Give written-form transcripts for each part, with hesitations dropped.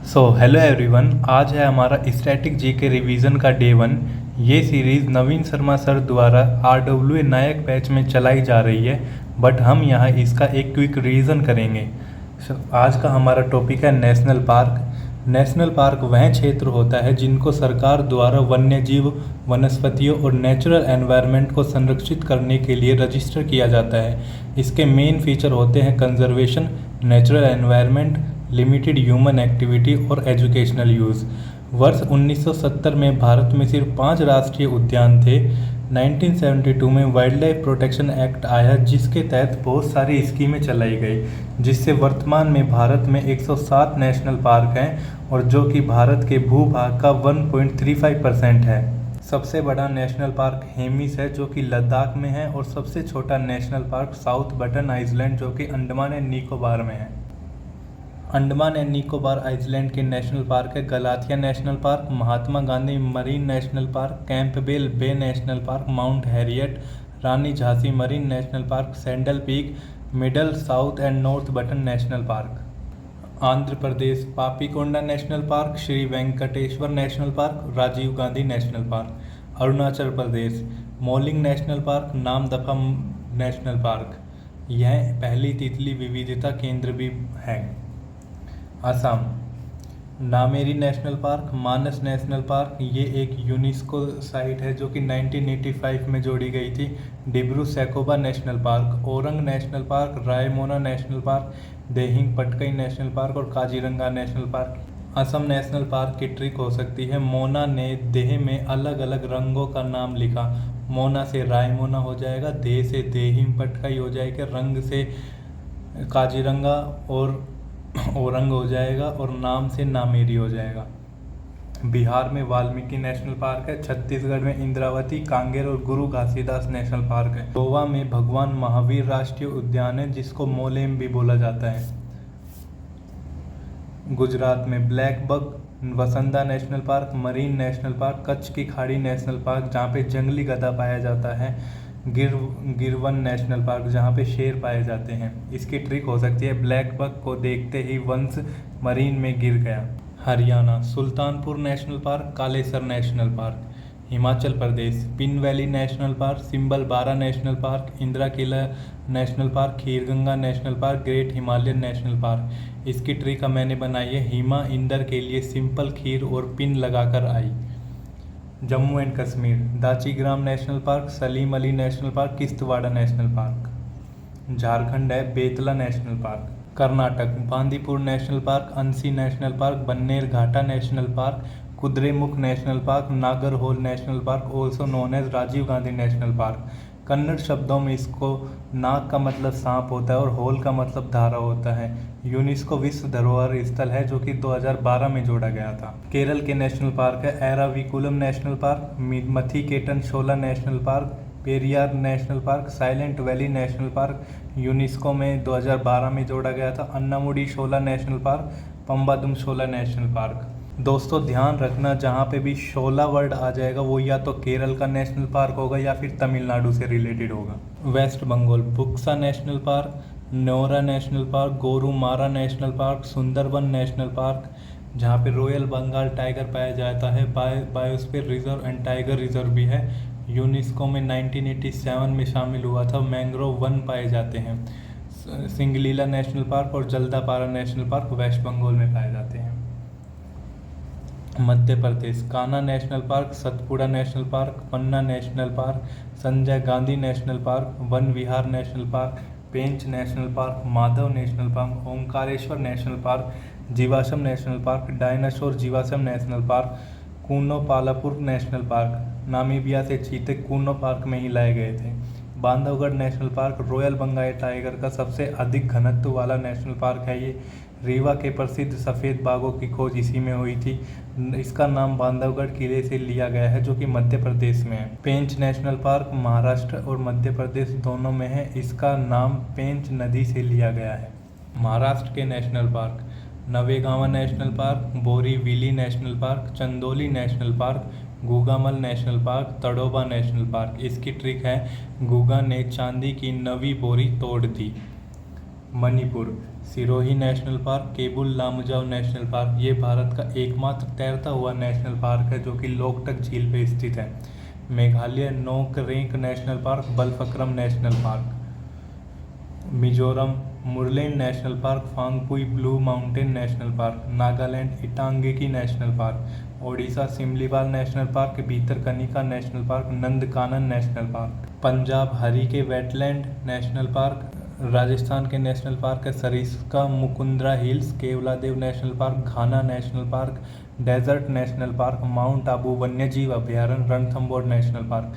Hello everyone. आज है हमारा स्टैटिक जीके रिवीजन का डे 1। ये सीरीज़ नवीन शर्मा सर द्वारा RW नायक बैच में चलाई जा रही है, बट हम यहाँ इसका एक क्विक रिवीजन करेंगे। आज का हमारा टॉपिक है नेशनल पार्क। नेशनल पार्क वह क्षेत्र होता है जिनको सरकार द्वारा वन्यजीव, वनस्पतियों और नेचुरल एनवायरनमेंट को संरक्षित करने के लिए रजिस्टर किया जाता है। इसके मेन फीचर होते हैं conservation, natural environment, limited human activity और एजुकेशनल यूज़। वर्ष 1970 में भारत में सिर्फ 5 राष्ट्रीय उद्यान थे। 1972 में वाइल्ड लाइफ प्रोटेक्शन एक्ट आया, जिसके तहत बहुत सारी स्कीमें चलाई गई, जिससे वर्तमान में भारत में 107 नेशनल पार्क हैं और जो कि भारत के भूभाग का 1.35% है। सबसे बड़ा नेशनल पार्क हेमिस है जो कि लद्दाख में है, और सबसे छोटा national park South Button Island जो कि अंडमान एंड निकोबार में है। अंडमान एंड निकोबार आइलैंड के नेशनल पार्क है Galathea national park, Mahatma Gandhi marine national park, Campbell Bay national park, Mount Harriet, Rani Jhansi marine national park, Saddle Peak, Middle South and North Button national park. Andhra Pradesh Papikonda national park, Shri Venkateswara national park, Rajiv Gandhi national park. Arunachal Pradesh Mouling national park, Namdapha national park. यह पहली तितली विविधता केंद्र भी है। Assam Nameri national park, मानस national park, ये एक UNESCO site है जो कि 1985 में जोड़ी गई थी। Dibru Saikhowa national park, Orang national park, Raimona national park, Dehing Patkai national park और Kaziranga national park. Assam national park की ट्रिक हो सकती है, मोना ने देह में अलग अलग रंगों का नाम लिखा। मोना से रायमोना हो जाएगा, देह से देहिंग पटकई हो जाएगा, रंग से काजीरंगा और ओरंग हो जाएगा, और नाम से नामेरी हो जाएगा। बिहार में वाल्मीकि नेशनल पार्क है। छत्तीसगढ़ में इंद्रावती, कांगेर और गुरु घासीदास नेशनल पार्क है। गोवा में भगवान महावीर राष्ट्रीय उद्यान है, जिसको मोलेम भी बोला जाता है। गुजरात में ब्लैक बक, वसंदा national park, marine national park, Kutch की खाड़ी नेशनल पार्क जहाँ पे जंगली गधा पाया जाता है, गिरवन नेशनल पार्क जहाँ पे शेर पाए जाते हैं। इसकी ट्रिक हो सकती है, ब्लैक बक को देखते ही वंश मरीन में गिर गया। Haryana Sultanpur national park, Kalesar national park. Himachal Pradesh Pin valley national park, Simbalbara national park, Inderkilla national park, Kheerganga national park, great Himalayan national park. इसकी ट्रिक मैंने बनाई है, हिमा इंदर के लिए सिंपल खीर और पिन लगाकर आई। Jammu and Kashmir Dachigam national park, Salim Ali national park, Kishtwar national park. Jharkhand है Betla national park. Karnataka Bandipur national park, Anshi national park, Bannerghatta national park, Kudremukh national park, Nagarhole national park, also known as Rajiv Gandhi national park. Kannada शब्दों में इसको नाग का मतलब सांप होता है और होल का मतलब धारा होता है। यूनेस्को विश्व धरोहर स्थल है जो कि 2012 में जोड़ा गया था। केरल के नेशनल पार्क है Eravikulam national park, Mathikettan Shola national park, Periyar national park, silent valley national park UNESCO में 2012 में जोड़ा गया था। Anamudi Shola national park, Pambadum Shola national park. दोस्तों ध्यान रखना, जहाँ पे भी शोला वर्ड आ जाएगा वो या तो केरल का नेशनल पार्क होगा या फिर तमिलनाडु से रिलेटेड होगा। West Bengal Buxa national park, Neora national park, Gorumara national park, Sundarban national park जहाँ पे रॉयल बंगाल टाइगर पाया जाता है, biosphere reserve and tiger reserve भी है। यूनेस्को में 1987 में शामिल हुआ था। मैंग्रोव वन पाए जाते हैं। सिंगलीला नेशनल पार्क और Jaldapara national park West Bengal में पाए जाते हैं। Madhya Pradesh Kanha national park, Satpura national park, Panna national park, Sanjay Gandhi national park, Van Vihar national park, Pench national park, Madhav national park, Omkareshwar national park, Jeevashm national park, dinosaur Jeevashm national park, Kuno Palpur national park. Namibia से चीते कूनो पार्क में ही लाए गए थे। Bandhavgarh national park royal Bengal tiger का सबसे अधिक घनत्व वाला नेशनल पार्क है। ये रीवा के प्रसिद्ध सफ़ेद बाघों की खोज इसी में हुई थी। इसका नाम बांधवगढ़ किले से लिया गया है जो कि मध्य प्रदेश में है। पेंच नेशनल पार्क महाराष्ट्र और मध्य प्रदेश दोनों में है। इसका नाम पेंच नदी से लिया गया है। महाराष्ट्र के national park Navegaon national park, Borivali national park, Chandoli national park, Gugamal national park, Tadoba national park. इसकी ट्रिक है, गुगा ने चांदी की नवी बोरी तोड़ दी। Manipur Sirohi national park, Keibul Lamjao national park, ये भारत का एकमात्र तैरता हुआ नेशनल पार्क है जो कि लोकटक झील पे स्थित है। Meghalaya Nokrek national park, Balphakram national park. Mizoram Murlen national park, Phawngpui blue mountain national park. Nagaland Intanki national park. Odisha Simlipal national park, Bhitarkanika national park, Nandankanan national park. Punjab Harike wetland national park. Rajasthan के नेशनल पार्क है Sariska Mukundra hills, Keoladeo national park, Ghana national park, desert national park, mount Abu वन्यजीव अभयारण्य, Ranthambore national park.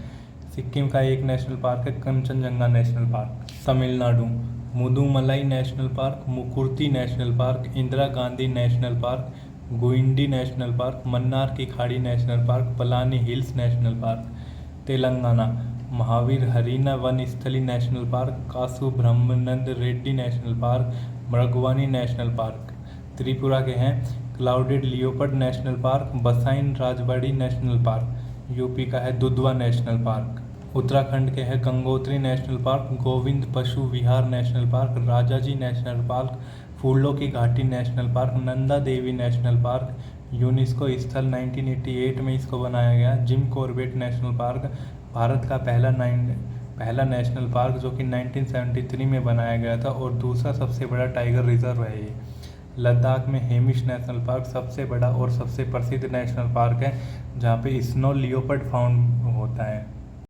Sikkim का एक national park है Kanchenjunga national park. Tamil Nadu Mudumalai national park, Mukurthi national park, Indira Gandhi national park, Guindy national park, Mannar की खाड़ी national park, Palani hills national park. Telangana Mahavir Harina Vanasthali national park, Kasu Brahmananda Reddy national park, Mrugavani national park. Tripura के हैं clouded leopard national park, Baison Rajbari national park. UP का है Dudhwa national park. Uttarakhand के हैं Gangotri national park, Govind Pashu Vihar national park, Rajaji national park, फूलों की घाटी national park, Nanda Devi national park. UNESCO स्थल 1988 में इसको बनाया गया। Jim Corbett national park Bharat का पहला नेशनल पार्क जो कि 1973 में बनाया गया था और दूसरा सबसे बड़ा टाइगर रिजर्व है ये। लद्दाख में हेमिश नेशनल पार्क सबसे बड़ा और सबसे प्रसिद्ध नेशनल पार्क है जहाँ पे स्नो लियोपर्ड फाउंड होता है।